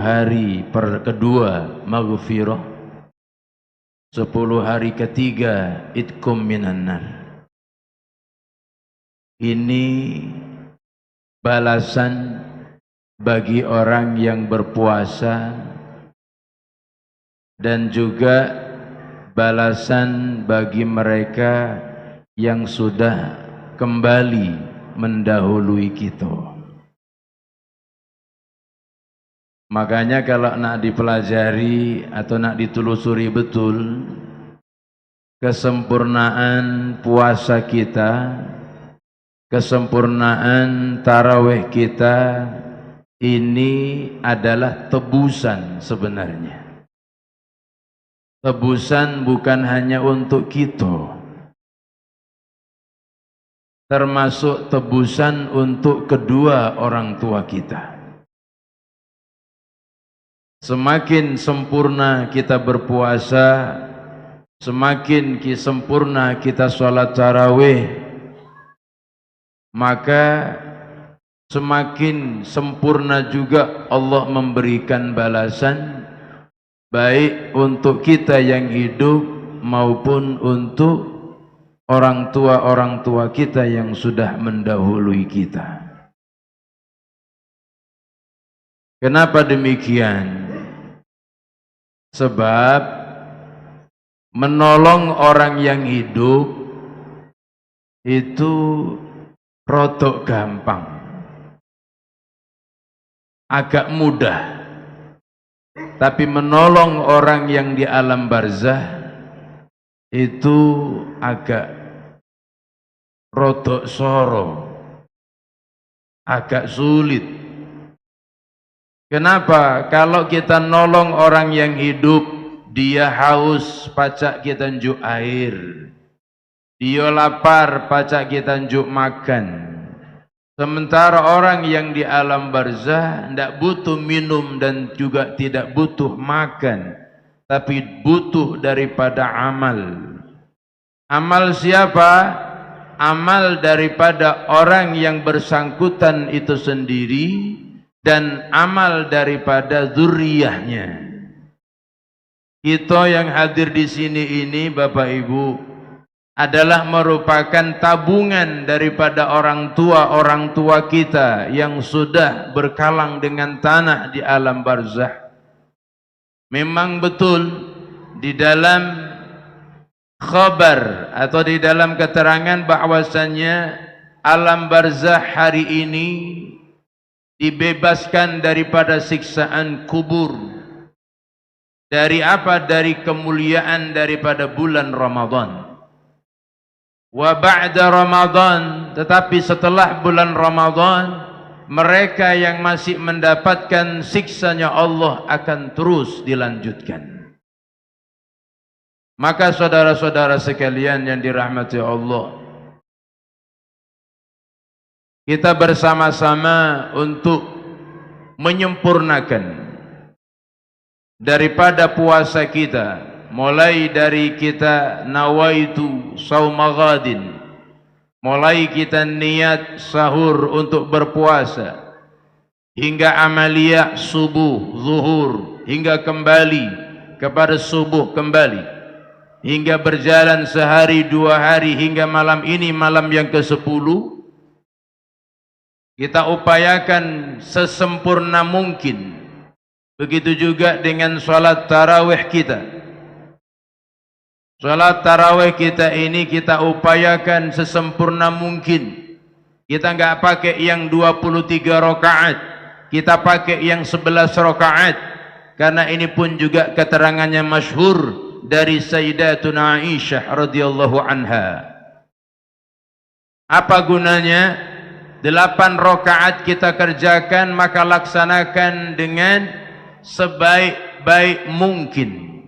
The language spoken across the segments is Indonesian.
hari kedua maghfirah, 10 hari ketiga itkum minan nar. Ini balasan bagi orang yang berpuasa dan juga balasan bagi mereka yang sudah kembali mendahului kita. Makanya kalau nak dipelajari atau nak ditelusuri betul kesempurnaan puasa kita, kesempurnaan tarawih kita, ini adalah tebusan sebenarnya. Tebusan bukan hanya untuk kita, termasuk tebusan untuk kedua orang tua kita. Semakin sempurna kita berpuasa, semakin sempurna kita sholat tarawih, maka semakin sempurna juga Allah memberikan balasan, baik untuk kita yang hidup maupun untuk orang tua kita yang sudah mendahului kita. Kenapa demikian? Sebab menolong orang yang hidup itu rodok gampang, agak mudah. Tapi menolong orang yang di alam barzah itu agak rodok soro, agak sulit. Kenapa? Kalau kita nolong orang yang hidup, dia haus, pacak kita njuk air. Dia lapar, pacak kita njuk makan. Sementara orang yang di alam barzah tidak butuh minum dan juga tidak butuh makan, tapi butuh daripada amal. Amal siapa? Amal daripada orang yang bersangkutan itu sendiri dan amal daripada zuriyahnya. Kita yang hadir di sini ini, Bapak Ibu, adalah merupakan tabungan daripada orang tua kita yang sudah berkalang dengan tanah di alam barzah. Memang betul di dalam khabar atau di dalam keterangan bahwasannya alam barzah hari ini dibebaskan daripada siksaan kubur. Dari apa? Dari kemuliaan daripada bulan Ramadan. Wa ba'da Ramadan, tetapi setelah bulan Ramadan, mereka yang masih mendapatkan siksanya Allah akan terus dilanjutkan. Maka saudara-saudara sekalian yang dirahmati Allah, kita bersama-sama untuk menyempurnakan daripada puasa kita, mulai dari kita nawaitu sauma ghadin, mulai kita niat sahur untuk berpuasa, hingga amaliyah subuh, zuhur, hingga kembali kepada subuh kembali, hingga berjalan sehari dua hari hingga malam ini malam yang ke-10. Kita upayakan sesempurna mungkin. Begitu juga dengan salat tarawih kita. Salat tarawih kita ini kita upayakan sesempurna mungkin. Kita enggak pakai yang 23 rakaat, kita pakai yang 11 rakaat. Karena ini pun juga keterangannya masyhur dari Sayyidatuna Aisyah radhiyallahu anha. Apa gunanya? 8 rakaat kita kerjakan, maka laksanakan dengan sebaik-baik mungkin,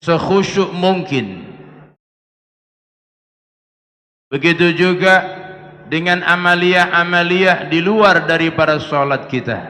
sekhusyuk mungkin. Begitu juga dengan amaliyah-amaliyah di luar daripada salat kita.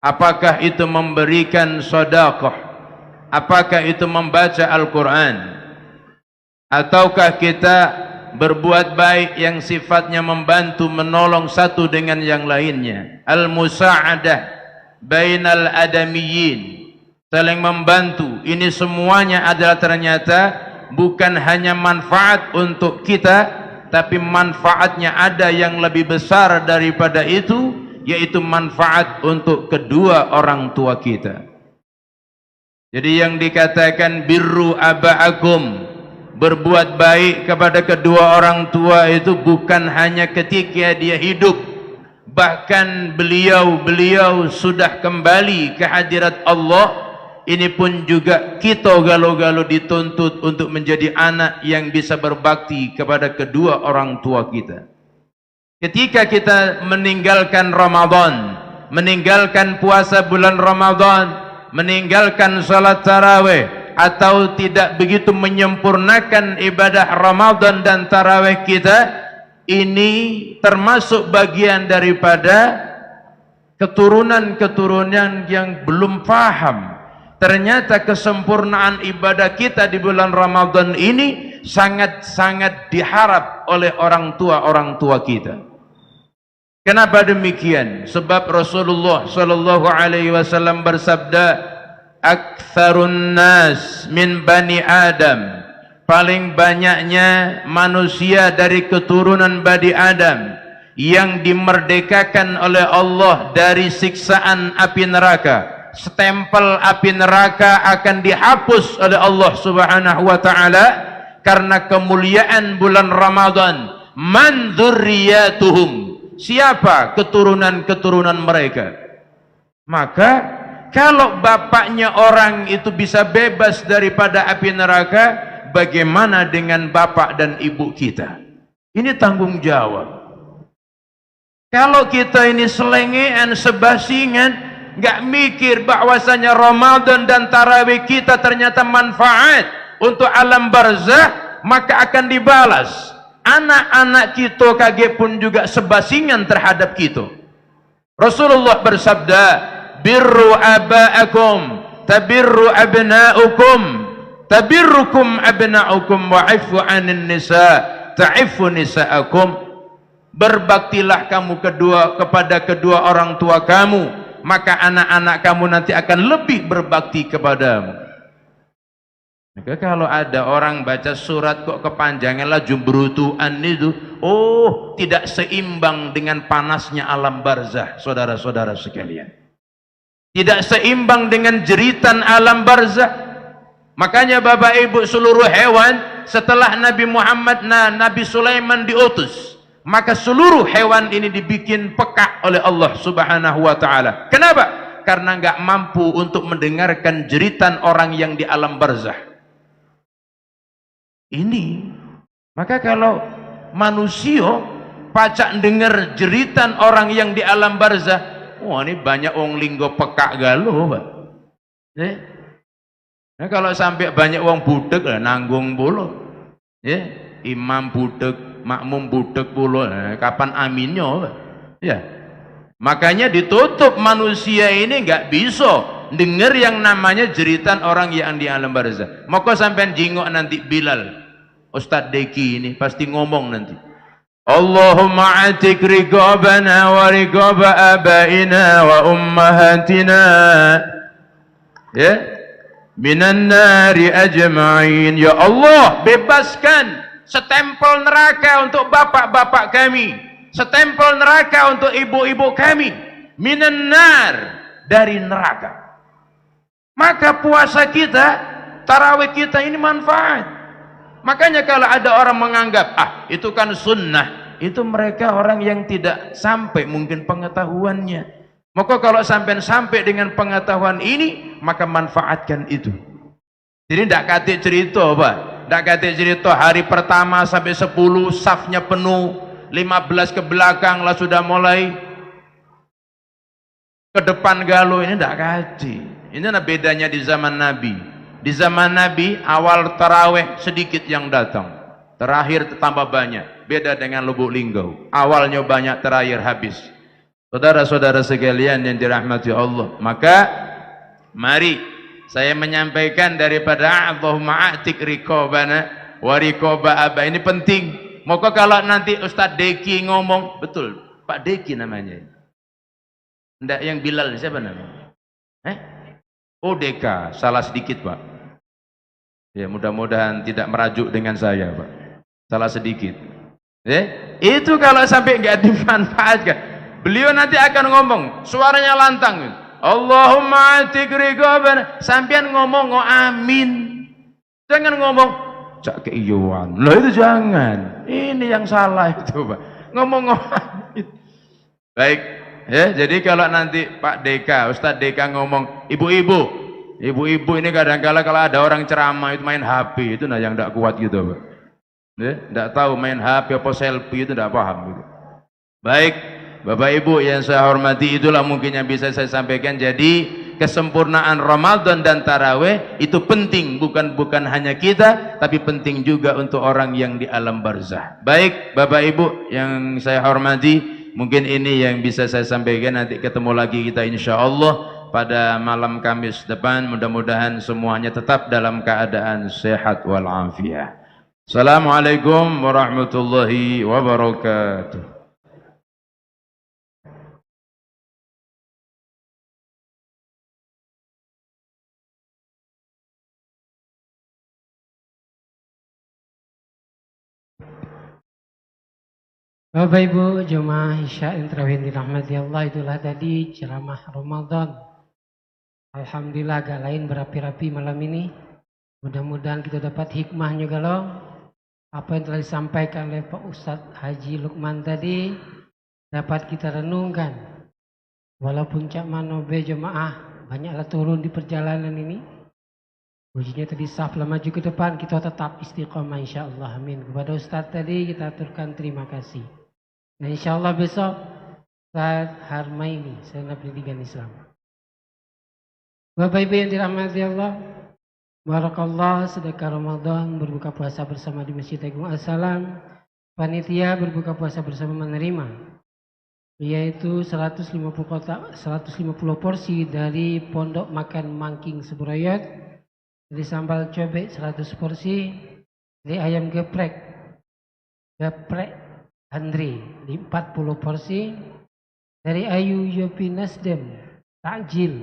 Apakah itu memberikan sedekah, apakah itu membaca Al-Quran, ataukah kita berbuat baik yang sifatnya membantu menolong satu dengan yang lainnya, al-musa'adah, bainal adamiyyin, saling membantu. Ini semuanya adalah ternyata bukan hanya manfaat untuk kita, tapi manfaatnya ada yang lebih besar daripada itu, yaitu manfaat untuk kedua orang tua kita. Jadi yang dikatakan birru aba'akum, berbuat baik kepada kedua orang tua, itu bukan hanya ketika dia hidup, bahkan beliau sudah kembali ke hadirat Allah. Ini pun juga kita galau-galau dituntut untuk menjadi anak yang bisa berbakti kepada kedua orang tua kita. Ketika kita meninggalkan Ramadan, meninggalkan puasa bulan Ramadan, meninggalkan salat tarawih, atau tidak begitu menyempurnakan ibadah Ramadan dan tarawih kita, ini termasuk bagian daripada keturunan-keturunan yang belum paham. Ternyata kesempurnaan ibadah kita di bulan Ramadan ini sangat-sangat diharap oleh orang tua kita. Kenapa demikian? Sebab Rasulullah sallallahu alaihi wasallam bersabda, aktsarun nas min bani Adam, paling banyaknya manusia dari keturunan Bani Adam yang dimerdekakan oleh Allah dari siksaan api neraka. Stempel api neraka akan dihapus oleh Allah Subhanahu wa taala karena kemuliaan bulan Ramadan. Man dzurriyyatuhum, siapa keturunan-keturunan mereka? Maka kalau bapaknya orang itu bisa bebas daripada api neraka, bagaimana dengan bapak dan ibu kita? Ini tanggung jawab. Kalau kita ini selengean, sebasingan, nggak mikir bahwasanya Ramadan dan tarawih kita ternyata manfaat untuk alam barzah, maka akan dibalas. Anak-anak kita kaget pun juga sebasingan terhadap kita. Rasulullah bersabda, birru aba'akum tabirru abna'ukum tabirrukum abna'ukum wa'ifu 'anil nisa ta'ifu nisa'akum. Berbaktilah kamu kepada kedua orang tua kamu, maka anak-anak kamu nanti akan lebih berbakti kepadamu. Maka kalau ada orang baca surat kok kepanjangan lah jumbrutuan itu, oh, tidak seimbang dengan panasnya alam barzah, saudara-saudara sekalian. Tidak seimbang dengan jeritan alam barzah. Makanya Bapak Ibu, seluruh hewan setelah Nabi Muhammad, Nabi Sulaiman diutus, maka seluruh hewan ini dibikin peka oleh Allah Subhanahu wa taala. Kenapa? Karena enggak mampu untuk mendengarkan jeritan orang yang di alam barzah. Ini, maka kalau manusia pacak dengar jeritan orang yang di alam barzah, wah ini banyak orang linggo peka galuh, Pak. Nah, kalau sampai banyak orang budek lah nanggung pula. Imam budek, makmum budek pula, kapan aminnya, Pak? Ya. Makanya ditutup, manusia ini enggak bisa dengar yang namanya jeritan orang yang di alam barzah. Maka sampean jingok nanti Bilal, Ustadz Deki ini pasti ngomong nanti, Allahumma atik riqabana wa riqaba abaina wa ummahatina ya minan nari ajma'in. Ya Allah, bebaskan setempel neraka untuk bapak-bapak kami, setempel neraka untuk ibu-ibu kami, minan nar, dari neraka. Maka puasa kita, tarawih kita ini manfaat. Makanya kalau ada orang menganggap, itu kan sunnah, itu mereka orang yang tidak sampai mungkin pengetahuannya. Maka kalau sampai dengan pengetahuan ini, maka manfaatkan itu. Jadi tidak kate cerita, Pak. Tidak kate cerita hari pertama sampai 10 safnya penuh, 15 ke belakang lah sudah mulai ke depan galuh, ini tidak kate. Ini adalah bedanya di zaman Nabi. Di zaman Nabi, awal tarawih sedikit yang datang, terakhir tambah banyak. Beda dengan Lubuk Linggau, awalnya banyak, terakhir habis. Saudara-saudara sekalian yang dirahmati Allah, maka mari saya menyampaikan daripada Allahumma a'tik riqabana wa riqaba aba, ini penting. Maka kalau nanti Ustadz Deki ngomong, betul Pak Deki namanya, Ndak yang Bilal siapa namanya? Oh Deka, salah sedikit Pak. Ya mudah-mudahan tidak merajuk dengan saya Pak. Salah sedikit. Itu kalau sampai nggak dimanfaatkan, beliau nanti akan ngomong, suaranya lantang. Allahumma atik riqaban, sampean ngomong amin. Jangan ngomong cak keiyuan. Loh itu jangan. Ini yang salah itu Pak. Ngomong amin. Baik, ya. Jadi kalau nanti Pak Deka, Ustadz Deka ngomong, ibu-ibu ini kadang-kala kalau ada orang ceramah itu main HP itu yang tidak kuat gitu Pak. Ya, tidak tahu main HP apa selfie itu tidak paham gitu. Baik, Bapak Ibu yang saya hormati, itulah mungkin yang bisa saya sampaikan. Jadi kesempurnaan Ramadan dan Tarawih itu penting, bukan hanya kita, tapi penting juga untuk orang yang di alam barzah. Baik Bapak Ibu yang saya hormati, mungkin ini yang bisa saya sampaikan. Nanti ketemu lagi kita insya Allah pada malam Kamis depan. Mudah-mudahan semuanya tetap dalam keadaan sehat walafiat. Assalamualaikum warahmatullahi wabarakatuh. Bapak Ibu jemaah Isya yang terawih dirahmati Allah, itulah tadi ceramah Ramadan. Alhamdulillah agak lain berapi-rapi malam ini. Mudah-mudahan kita dapat hikmahnya kalau apa yang telah disampaikan oleh Pak Ustadz Haji Lukman tadi dapat kita renungkan. Walaupun cak manobe jemaah banyaklah turun di perjalanan ini, ujinya tadi saflah maju ke depan, kita tetap istiqomah insyaallah. Amin. Kepada Ustadz tadi kita aturkan terima kasih. Dan insyaallah besok Ustadz Harmaini, Sarjana Pendidikan Islam. Bapak Ibu yang dirahmati Allah, barakallah, sedekah Ramadan berbuka puasa bersama di Masjid Agung As-Salam. Panitia berbuka puasa bersama menerima, yaitu 150 porsi dari Pondok Makan Mangking Sebrayat, dari sambal cobek 100 porsi, dari ayam geprek Andre di 40 porsi, dari Ayu Yopi Nasdem takjil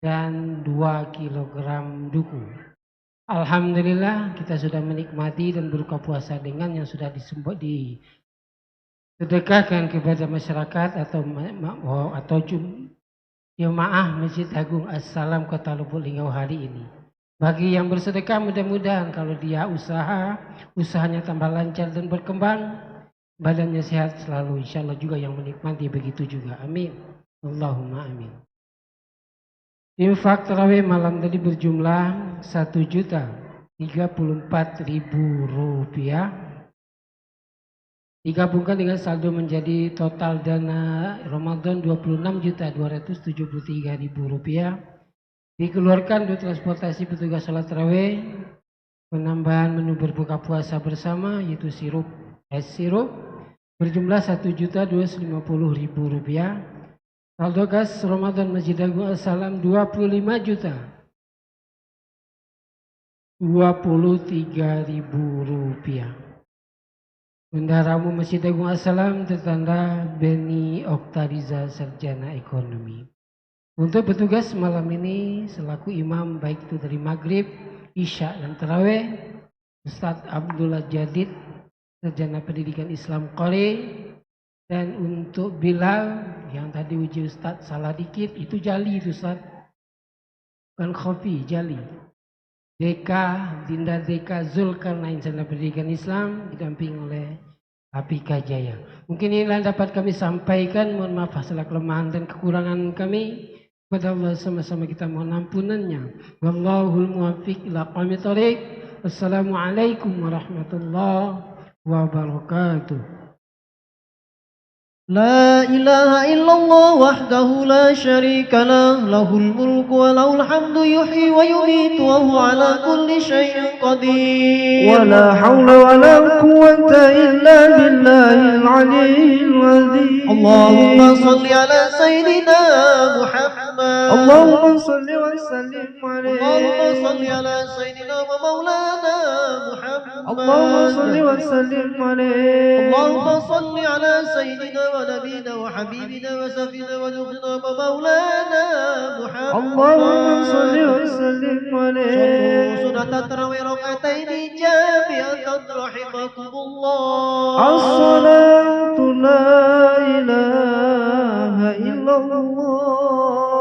dan 2 kilogram duku. Alhamdulillah kita sudah menikmati dan berbuka puasa dengan yang sudah disedekahkan kepada masyarakat atau jemaah Masjid Agung As-Salam Kota Lubuk Linggau hari ini. Bagi yang bersedekah, mudah-mudahan kalau dia usahanya tambah lancar dan berkembang, badannya sehat selalu, insyaallah juga yang menikmati begitu juga. Amin. Allahumma amin. Infak tarawih malam tadi berjumlah 1.034.000 rupiah. Digabungkan dengan saldo menjadi total dana Ramadan 26.273.000 rupiah. Dikeluarkan untuk transportasi petugas sholat tarawih, penambahan menu berbuka puasa bersama yaitu es sirup berjumlah 1.250.000 rupiah. Saldo gas Ramadan Masjid Agung As-Salam 25.023.000 rupiah. Bendahara Umum Masjid Agung As-Salam tertanda Beni Oktariza Sarjana Ekonomi. Untuk petugas malam ini selaku imam baik itu dari Maghrib, Isya dan Tarawih, Ustadz Abdullah Jadid, Sarjana Pendidikan Islam Qori. Dan untuk Bilal yang tadi uji Ustadz salah dikit, itu Jali itu Ustadz, bukan Khofi, Jali. Dinda Deka Zulkarnain, Sarjana Pendidikan Islam, didamping oleh Apika Jaya. Mungkin inilah dapat kami sampaikan. Mohon maaf segala kelemahan dan kekurangan kami. Kepada Allah sama-sama kita mohon ampunannya. Wallahul muwaffiq ila aqwamit thoriq. Wassalamualaikum warahmatullahi wabarakatuh. لا إله إلا الله وحده لا شريك له له الملك وله الحمد يحيي ويميت وهو على كل شيء قدير ولا حول ولا قوة إلا بالله العلي العظيم اللهم صل على سيدنا محمد اللهم صل وسلم عليه. اللهم صل على سيدنا ومولانا محمد. اللهم صل وسلم عليه. اللهم صل على سيدنا ونبينا وحبيبنا وسفينا ودخلنا ومولانا محمد. اللهم صل وسلم عليه. صلوا سنة التراويح ركعتين جامعة رحمكم الله. الصلاة لا إله إلا الله.